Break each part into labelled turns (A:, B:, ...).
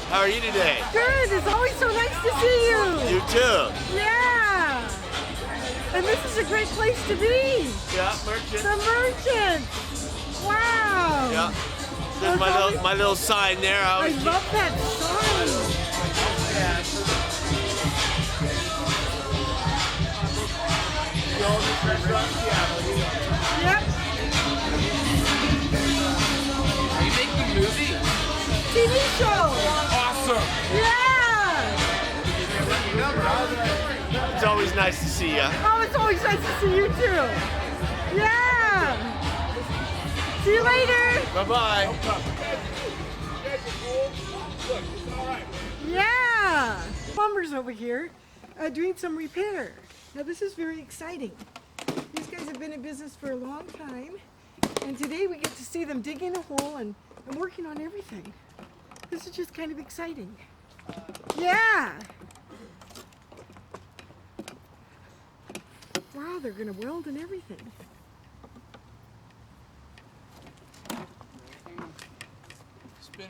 A: How are you today?
B: Good. It's always so nice to see you.
A: You too.
B: Yeah. And this is a great place to be.
A: Yeah, merchant.
B: The Merchant. Wow.
A: Yeah. There's my little sign there.
B: I love that sign. Yep.
C: Are you making a movie?
B: TV show.
C: Awesome.
B: Yeah.
A: It's always nice to see you.
B: Oh, it's always nice to see you too. Yeah. See you later.
A: Bye-bye.
B: Yeah. Plumber's over here doing some repair. Now this is very exciting. These guys have been in business for a long time, and today we get to see them digging a hole and working on everything. This is just kind of exciting. Yeah. Wow, they're gonna weld and everything.
C: Spin it.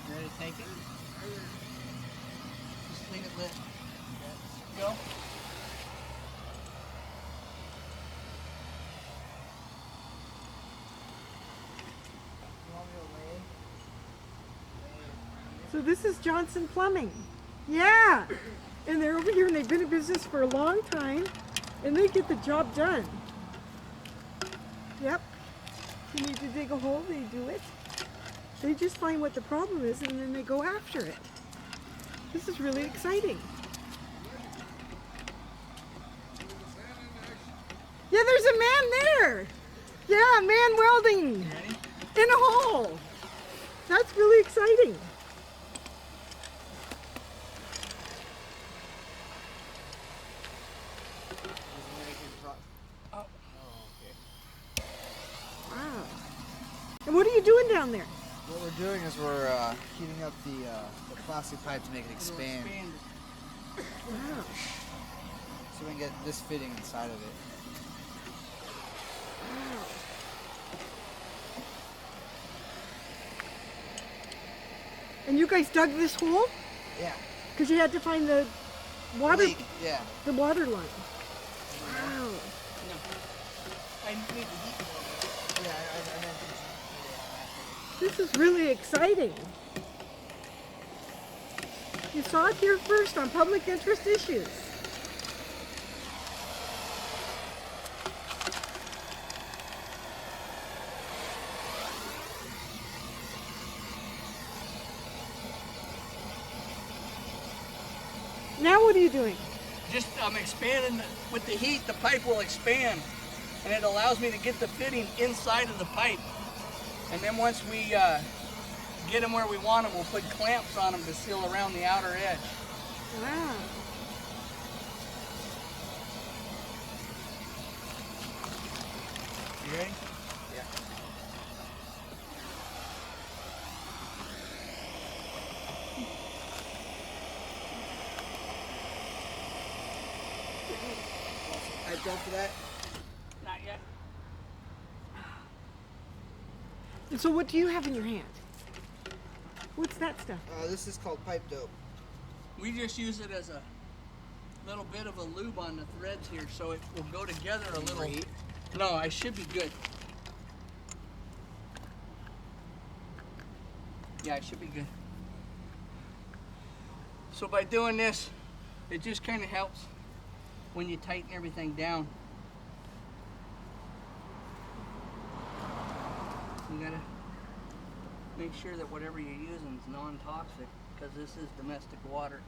C: Ready to take it? Just leave it lit. Go.
B: So this is Johnson Plumbing. Yeah. And they're over here and they've been in business for a long time and they get the job done. Yep. If you need to dig a hole, they do it. They just find what the problem is and then they go after it. This is really exciting. Yeah, there's a man there. Yeah, a man welding in a hole. That's really exciting. Wow. And what are you doing down there?
D: What we're doing is we're heating up the plastic pipe to make it expand.
B: Wow.
D: So we can get this fitting inside of it.
B: Wow. And you guys dug this hole?
D: Yeah.
B: Because you had to find the water,
D: Leak, yeah.
B: the water line. Wow.
C: I need the heat.
D: Yeah,
B: This is really exciting. You saw it here first on Public Interest Issues. Now what are you doing?
C: Just I'm expanding with the heat. The pipe will expand, and it allows me to get the fitting inside of the pipe. And then once we get them where we want them, we'll put clamps on them to seal around the outer edge.
B: Wow.
C: You ready?
D: Yeah. Pipe done for that?
C: Not yet.
B: And so what do you have in your hand? What's that stuff?
D: This is called pipe dope.
C: We just use it as a little bit of a lube on the threads here, so it will go together a little.
D: Heat?
C: No, I should be good. Yeah, I should be good. So by doing this, it just kind of helps when you tighten everything down. You gotta make sure that whatever you're using is non-toxic, because this is domestic water.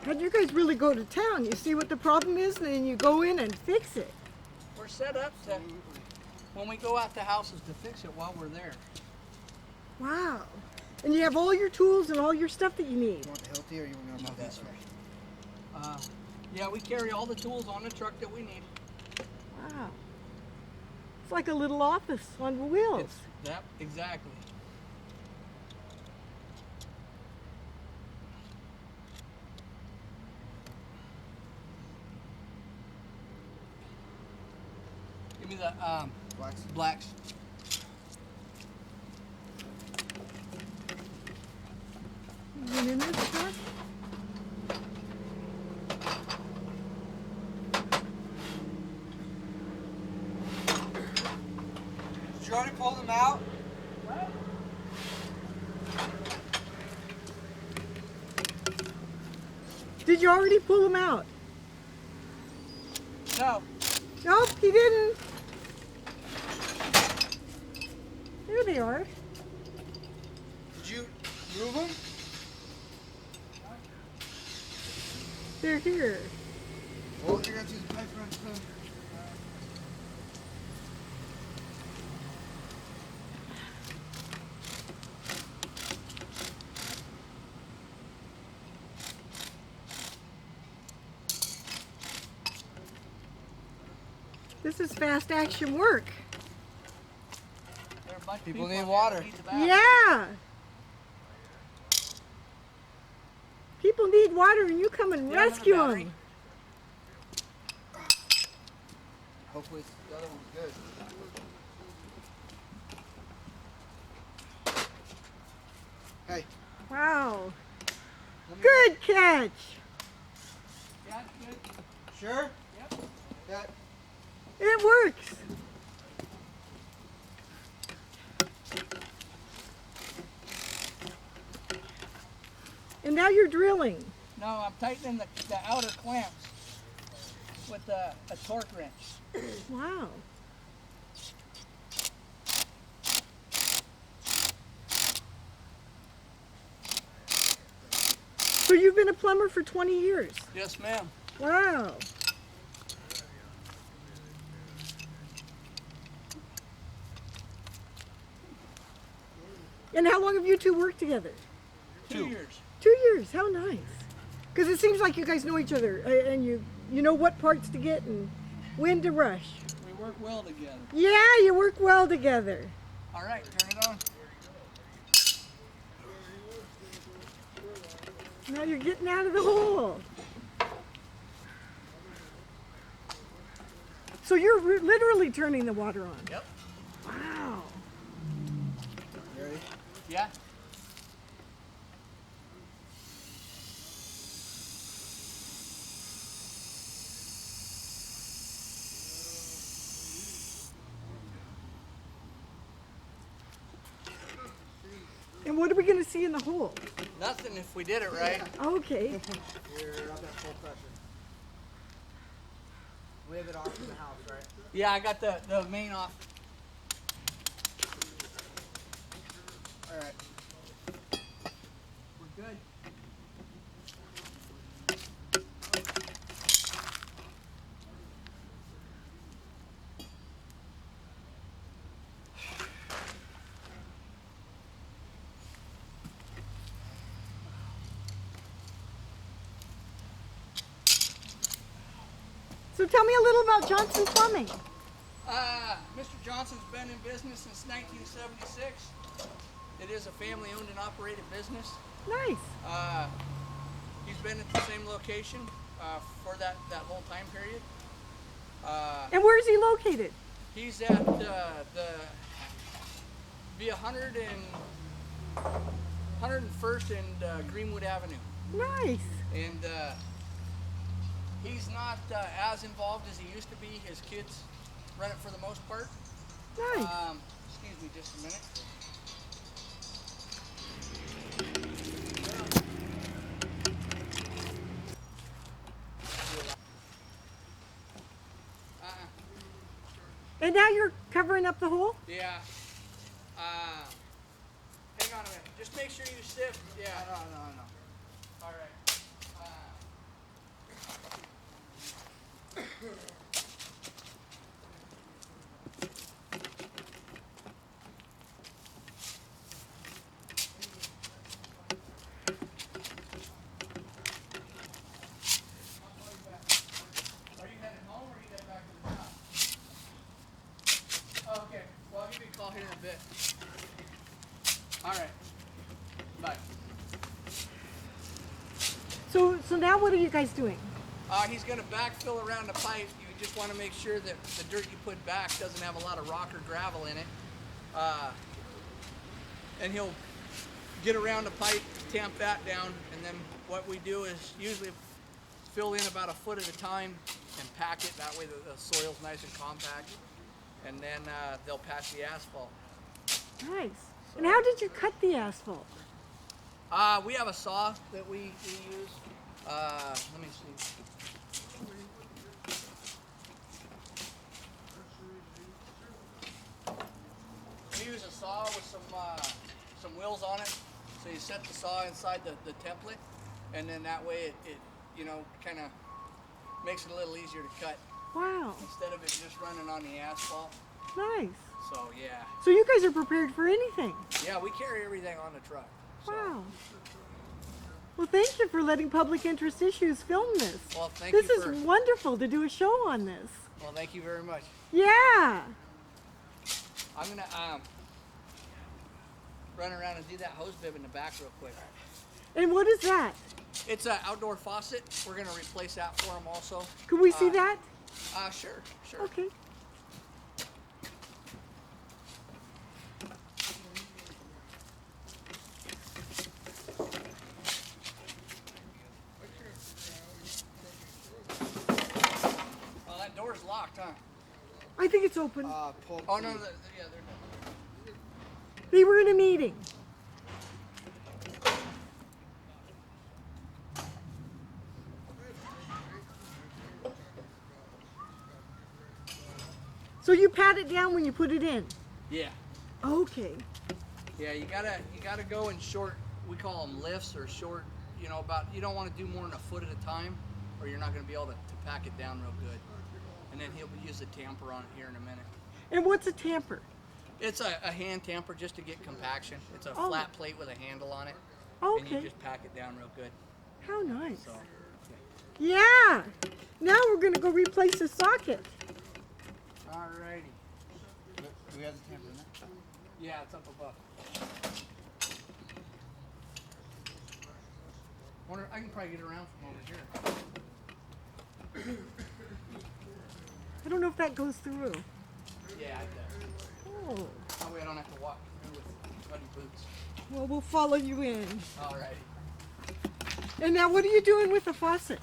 B: But you guys really go to town. You see what the problem is, and then you go in and fix it.
C: We're set up to, when we go out to houses, to fix it while we're there.
B: Wow. And you have all your tools and all your stuff that you need.
D: You want the Hilti or you want to go this first?
C: Yeah, we carry all the tools on the truck that we need.
B: Wow. It's like a little office on wheels.
C: Yep, exactly. Give me the blacks.
B: Is it in this truck?
D: Did you already pull them out?
B: Did you already pull them out?
C: No.
B: Nope, he didn't. There they are.
D: Did you move them?
B: They're here.
D: Well, you're going to use the pipe wrench then.
B: This is fast action work.
C: There are a bunch of
D: People need
C: out there
D: water.
C: that need the bathroom.
B: Yeah. People need water and you come and
C: Yeah, another
B: rescue
C: battery.
B: them.
D: Hopefully the other one's good. Hey.
B: Wow.
D: let me-
B: Good catch.
C: Yeah, good.
D: Sure?
C: Yep.
D: That.
B: It works. And now you're drilling.
C: No, I'm tightening the outer clamps with a torque wrench.
B: Wow. So you've been a plumber for 20 years.
C: Yes, ma'am.
B: Wow. And how long have you two worked together?
C: 2 years.
B: 2 years. How nice. Because it seems like you guys know each other and you know what parts to get and when to rush.
C: We work well together.
B: Yeah, you work well together.
C: All right, turn it on.
B: Now you're getting out of the hole. So you're literally turning the water on.
C: Yep.
B: Wow.
D: You ready?
C: Yeah.
B: And what are we going to see in the hole?
C: Nothing if we did it right.
B: Okay.
D: You're up at full pressure. We have it off in the house, right?
C: Yeah, I got the main off.
D: Alright.
C: We're good.
B: So tell me a little about Johnson Plumbing.
C: Mr. Johnson's been in business since 1976. It is a family-owned and operated business.
B: Nice.
C: He's been at the same location for that whole time period.
B: And where is he located?
C: He's at be 101st and Greenwood Avenue.
B: Nice.
C: And he's not as involved as he used to be. His kids run it for the most part.
B: Nice.
C: Excuse me just a minute.
B: And now you're covering up the hole?
C: Yeah. Hang on a minute. Just make sure you sift. Yeah.
D: No.
C: All right.
B: now what are you guys doing?
C: He's going to backfill around the pipe. You just want to make sure that the dirt you put back doesn't have a lot of rock or gravel in it. And he'll get around the pipe, tamp that down, and then what we do is usually fill in about a foot at a time and pack it. That way the soil's nice and compact. And then they'll patch the asphalt.
B: Nice. And how did you cut the asphalt?
C: We have a saw that we use. Let me see. We use a saw with some wheels on it. So you set the saw inside the template, and then that way it you know, kind of makes it a little easier to cut.
B: Wow.
C: Instead of it just running on the asphalt.
B: Nice.
C: So yeah.
B: So you guys are prepared for anything.
C: Yeah, we carry everything on the truck. So.
B: Wow. Well, thank you for letting Public Interest Issues film this.
C: Well, thank
B: this
C: you for...
B: is wonderful to do a show on this.
C: Well, thank you very much.
B: Yeah.
C: I'm going to run around and do that hose bib in the back real quick.
B: And what is that?
C: It's an outdoor faucet. We're going to replace that for them also.
B: Could we see that?
C: Sure.
B: Okay.
C: Oh, that door's locked, huh?
B: I think it's open.
D: Pull
C: Oh, no,
D: the-
C: yeah, they're done.
B: They were in a meeting. So you pat it down when you put it in?
C: Yeah.
B: Okay.
C: Yeah, you gotta go in short, we call them lifts or short, you know, you don't want to do more than a foot at a time or you're not going to be able to pack it down real good. And then he'll use a tamper on it here in a minute.
B: And what's a tamper?
C: It's a hand tamper just to get compaction. It's a flat plate with a handle on it. And you
B: Okay.
C: just pack it down real good.
B: How nice.
C: So,
B: Yeah. Now we're going to go replace the socket.
C: alrighty.
D: Do we have the tamper in there?
C: Yeah, it's up above. Wonder, I can probably get around from over here.
B: I don't know if that goes through.
C: Yeah, it does.
B: Oh.
C: That way I don't have to walk through with muddy boots.
B: Well, we'll follow you in.
C: Alrighty.
B: And now what are you doing with the faucet?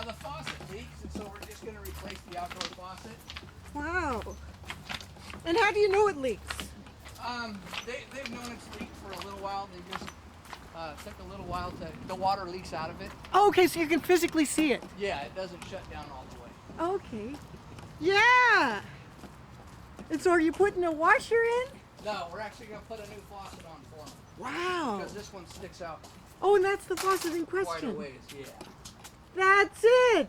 C: The faucet leaks, and so we're just going to replace the outdoor faucet.
B: Wow. And how do you know it leaks?
C: They've known it's leaked for a little while. They just took a little while the water leaks out of it.
B: Oh, okay, so you can physically see it.
C: Yeah, it doesn't shut down all the way.
B: Okay. Yeah. And so are you putting a washer in?
C: No, we're actually going to put a new faucet on for them.
B: Wow.
C: Because this one sticks out
B: Oh, and that's the faucet in
C: quite a
B: question.
C: ways, yeah.
B: That's it.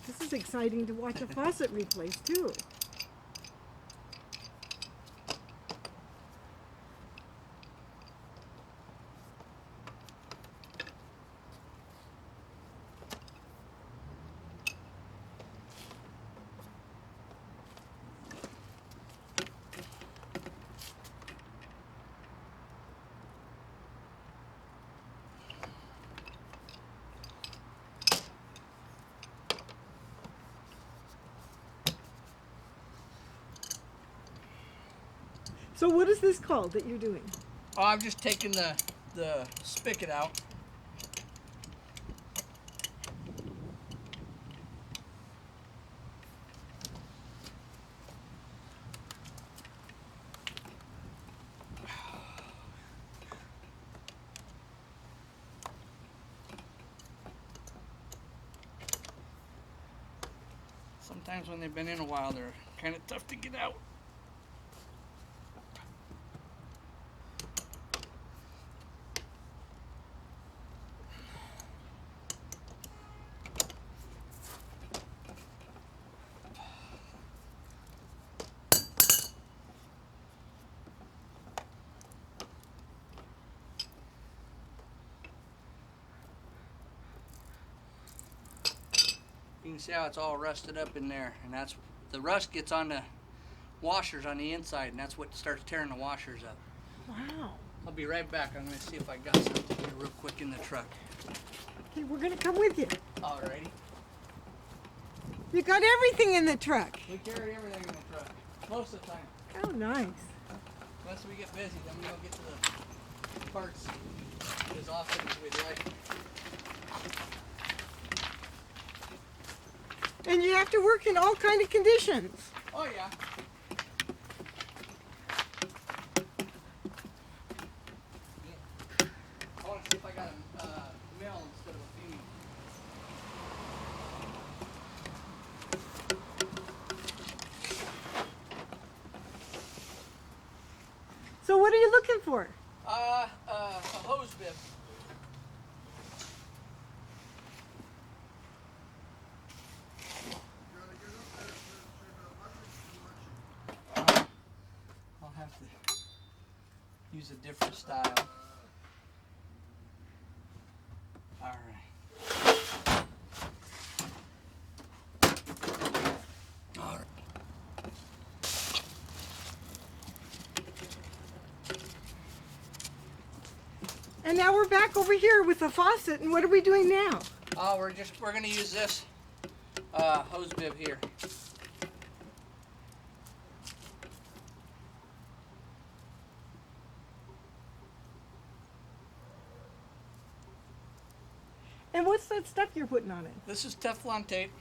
B: This is exciting to watch a faucet replaced too. So what is this called that you're doing?
C: Oh, I'm just taking the spigot out. Sometimes when they've been in a while, they're kind of tough to get out. You can see how it's all rusted up in there, and that's the rust gets on the washers on the inside, and that's what starts tearing the washers up.
B: Wow.
C: I'll be right back. I'm gonna see if I got something here real quick in the truck.
B: Okay, we're gonna come with you.
C: Alrighty.
B: You got everything in the truck.
C: We carry everything in the truck most of the time.
B: Oh, nice.
C: Unless we get busy, then we don't get to the parts as often as we'd like.
B: And you have to work in all kind of conditions.
C: Oh yeah. I want to see if I got a mill instead of a feed.
B: So what are you looking for?
C: A hose bib. I'll have to use a different style. All right. All right.
B: And now we're back over here with the faucet, and what are we doing now?
C: Oh, we're gonna use this hose bib here.
B: And what's that stuff you're putting on it?
C: This is Teflon tape.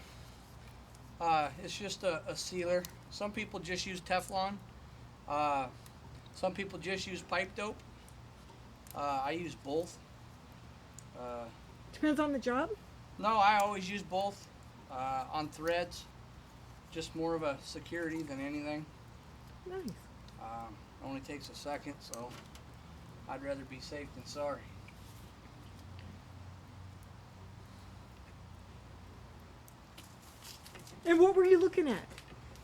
C: It's just a sealer. Some people just use Teflon. Some people just use pipe dope. I use both.
B: Depends on the job?
C: No, I always use both on threads. Just more of a security than anything.
B: Nice.
C: Only takes a second, so I'd rather be safe than sorry.
B: And what were you looking at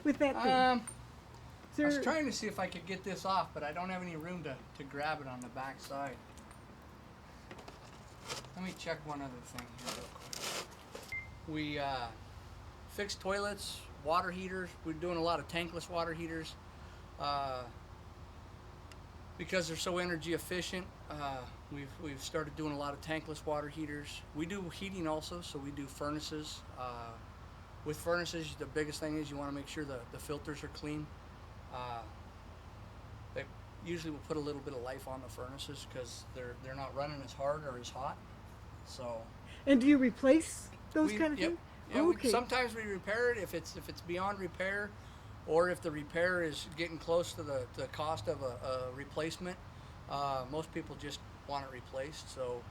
B: with that thing?
C: I was trying to see if I could get this off, but I don't have any room to grab it on the back side. Let me check one other thing here real quick. We fixed toilets, water heaters. We're doing a lot of tankless water heaters because they're so energy efficient. We've started doing a lot of tankless water heaters. We do heating also, so we do furnaces. With furnaces, the biggest thing is you want to make sure the filters are clean. They usually will put a little bit of life on the furnaces because they're not running as hard or as hot. So.
B: And do you replace those kind of
C: yep.
B: things?
C: Yeah,
B: Okay.
C: sometimes we repair it if it's beyond repair, or if the repair is getting close to the cost of a replacement. Most people just want it replaced. So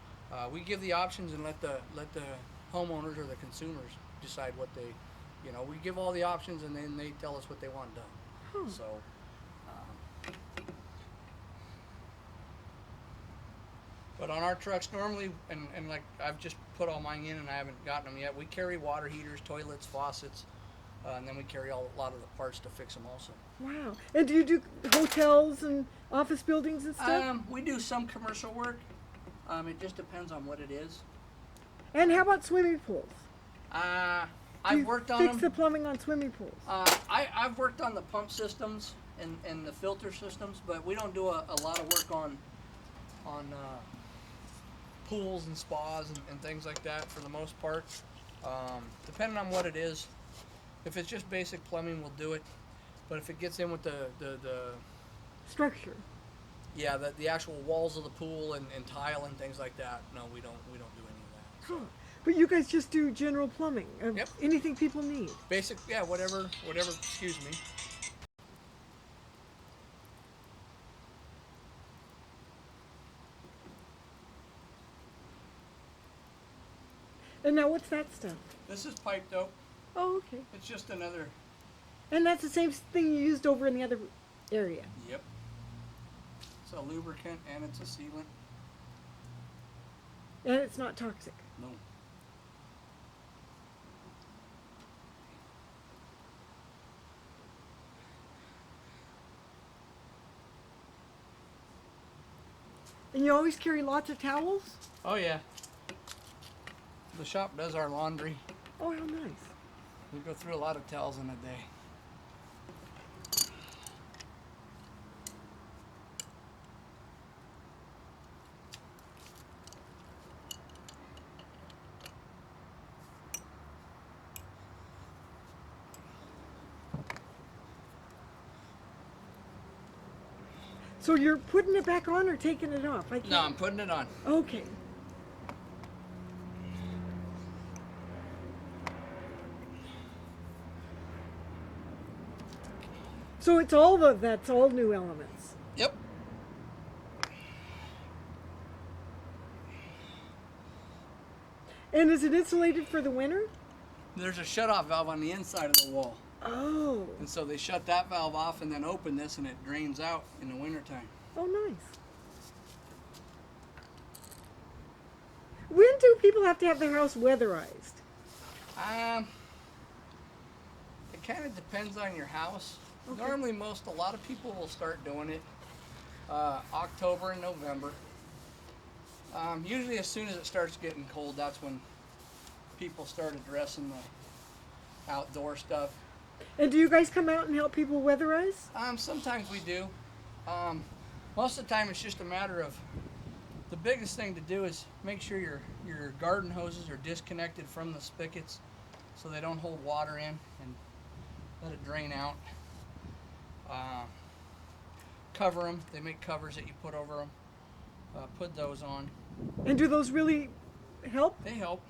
C: we give the options and let the homeowners or the consumers decide what they, we give all the options and then they tell us what they want done. So, but on our trucks normally, and like I've just put all mine in and I haven't gotten them yet, we carry water heaters, toilets, faucets, and then we carry a lot of the parts to fix them also.
B: Wow. And do you do hotels and office buildings and stuff?
C: We do some commercial work. It just depends on what it is.
B: And how about swimming pools?
C: I've worked on them.
B: Fix the plumbing on swimming pools.
C: I've worked on the pump systems and the filter systems, but we don't do a lot of work on pools and spas and things like that for the most part. Depending on what it is. If it's just basic plumbing, we'll do it. But if it gets in with the
B: Structure.
C: yeah, the actual walls of the pool and tile and things like that, no, we don't do any of that. So.
B: Huh. But you guys just do general plumbing of
C: Yep.
B: anything people need.
C: Basic, yeah, whatever, excuse me.
B: And now what's that stuff?
C: This is pipe dope.
B: Oh, okay.
C: It's just another,
B: And that's the same thing you used over in the other area.
C: yep. It's a lubricant and it's a sealant.
B: And it's not toxic.
C: No.
B: And you always carry lots of towels?
C: Oh yeah. The shop does our laundry.
B: Oh, how nice.
C: We go through a lot of towels in a day.
B: So you're putting it back on or taking it off? I can't.
C: No, I'm putting it on.
B: Okay. So it's all that's all new elements.
C: Yep.
B: And is it insulated for the winter?
C: There's a shut-off valve on the inside of the wall.
B: Oh.
C: And so they shut that valve off and then open this and it drains out in the wintertime.
B: Oh, nice. When do people have to have their house weatherized?
C: It kind of depends on your house.
B: Okay.
C: Normally, a lot of people will start doing it October and November. Usually, as soon as it starts getting cold, that's when people start addressing the outdoor stuff.
B: And do you guys come out and help people weatherize?
C: Sometimes we do. Most of the time, it's just a matter of the biggest thing to do is make sure your garden hoses are disconnected from the spigots so they don't hold water in and let it drain out. Cover them. They make covers that you put over them. Put those on.
B: And do those really help?
C: They help.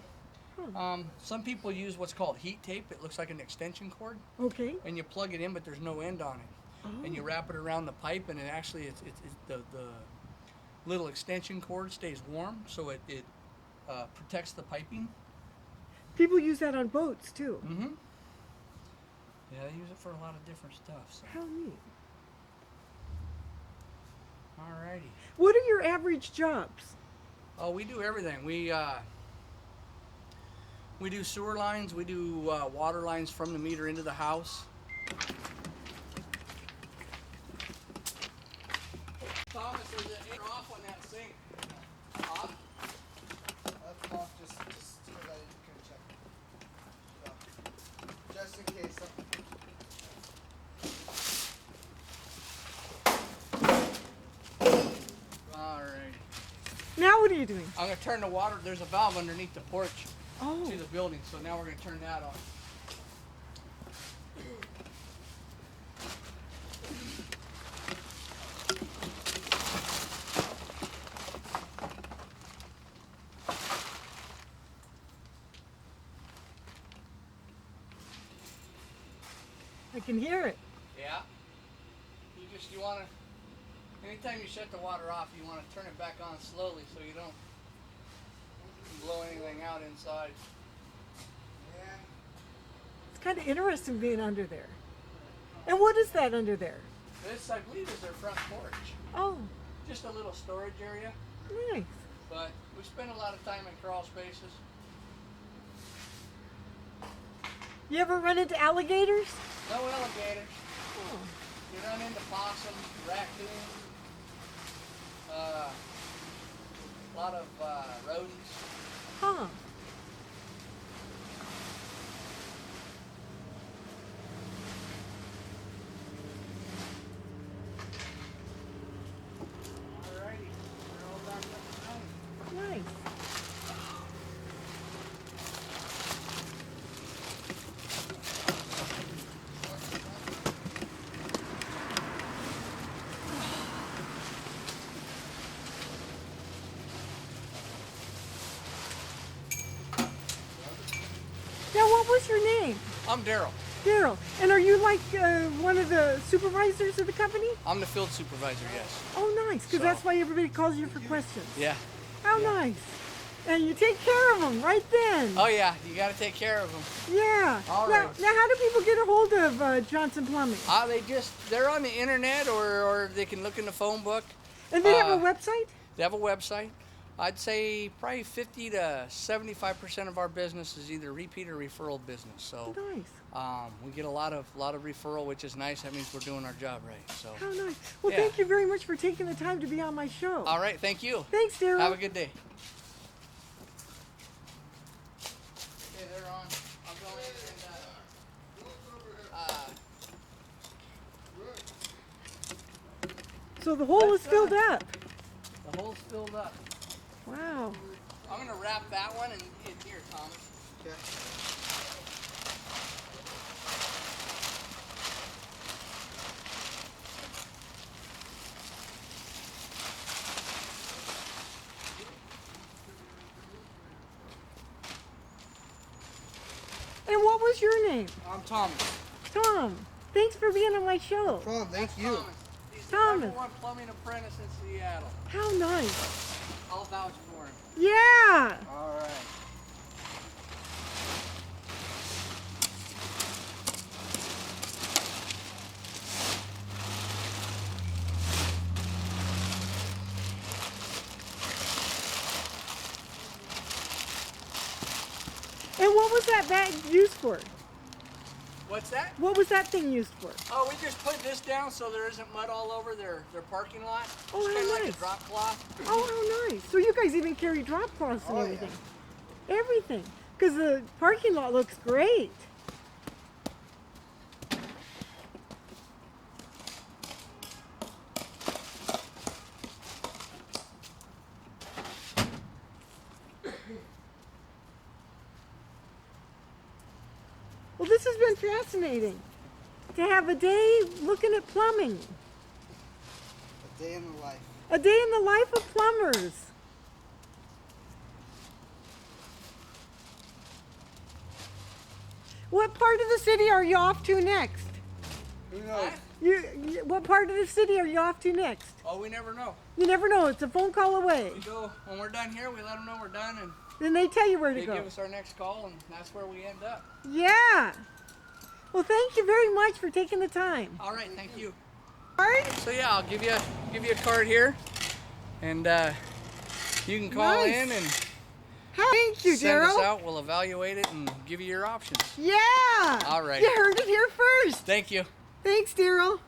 B: Huh.
C: Some people use what's called heat tape. It looks like an extension cord.
B: Okay.
C: And you plug it in, but there's no end on it.
B: Oh.
C: And you wrap it around the pipe, and it actually it's the little extension cord stays warm, so it protects the piping.
B: People use that on boats too.
C: Mm-hmm. Yeah, they use it for a lot of different stuff. So.
B: How neat.
C: Alrighty.
B: What are your average jobs?
C: Oh, we do everything. We do sewer lines. We do water lines from the meter into the house. Thomas, there's an air off on that sink. Off?
D: That's off just so that you can check. So, just in case something.
C: Alright.
B: Now what are you doing?
C: I'm going to turn the water. There's a valve underneath the porch
B: Oh.
C: to the building, so now we're going to turn that on.
B: I can hear it.
C: Yeah. You want to, anytime you shut the water off, you want to turn it back on slowly so you don't blow anything out inside.
D: Yeah.
B: It's kind of interesting being under there. And what is that under there?
C: This, I believe, is their front porch.
B: Oh,
C: Just a little storage area,
B: nice.
C: but we spend a lot of time in crawl spaces.
B: You ever run into alligators?
C: No alligators.
B: Oh.
C: You run into possums, raccoons, a lot of rodents.
B: Huh.
C: Alrighty, we're all back up and running.
B: Nice. Now, what was your name?
C: I'm Daryl.
B: Daryl. And are you like one of the supervisors of the company?
C: I'm the field supervisor, yes.
B: Oh, nice, because
C: So-
B: that's why everybody calls you for questions.
C: Yeah.
B: How nice. And you take care of them right then.
C: Oh yeah, you got to take care of them.
B: Yeah.
C: All
B: now,
C: right.
B: now, how do people get a hold of Johnson Plumbing?
C: They're on the internet or they can look in the phone book.
B: And they have a website?
C: They have a website. I'd say probably 50 to 75% of our business is either repeat or referral business. So
B: Nice.
C: we get a lot of referral, which is nice. That means we're doing our job right. So.
B: How nice. Well,
C: Yeah.
B: thank you very much for taking the time to be on my show.
C: All right, thank you.
B: Thanks, Daryl.
C: Have a good day. Okay, they're on. I'll go in and
B: So the hole is filled up.
C: The hole's filled up.
B: Wow.
C: I'm gonna wrap that one in here, Thomas.
D: Okay.
B: And what was your name?
C: I'm Thomas.
B: Tom. Thanks for being on my show.
D: Tom, thank you.
C: Thomas. He's the
B: Thomas.
C: #1 plumbing apprentice in Seattle.
B: How nice.
C: I'll vouch for him.
B: Yeah.
C: All right.
B: And what was that bag used for?
C: What's that?
B: What was that thing used for?
C: Oh, we just put this down so there isn't mud all over their parking lot.
B: Oh,
C: It's
B: how
C: kind of like
B: nice.
C: a drop cloth.
B: Oh, how nice. So you guys even carry drop cloths and
D: Oh, yeah.
B: everything. Everything. Because the parking lot looks great. Well, this has been fascinating to have a day looking at plumbing.
D: A day in the life.
B: A day in the life of plumbers. What part of the city are you off to next?
D: Who knows?
B: What part of the city are you off to next?
C: Oh, we never know.
B: You never know. It's a phone call away.
C: We go when we're done here. We let them know we're done, and
B: Then they tell you where to
C: they
B: go.
C: give us our next call, and that's where we end up.
B: Yeah. Well, thank you very much for taking the time.
C: All right, thank you.
B: Card?
C: So yeah, I'll give you a card here, and you can call
B: Nice.
C: in and
B: Thank you,
C: send us
B: Daryl.
C: out. We'll evaluate it and give you your options.
B: Yeah.
C: All right.
B: You heard it here first.
C: Thank you.
B: Thanks, Daryl.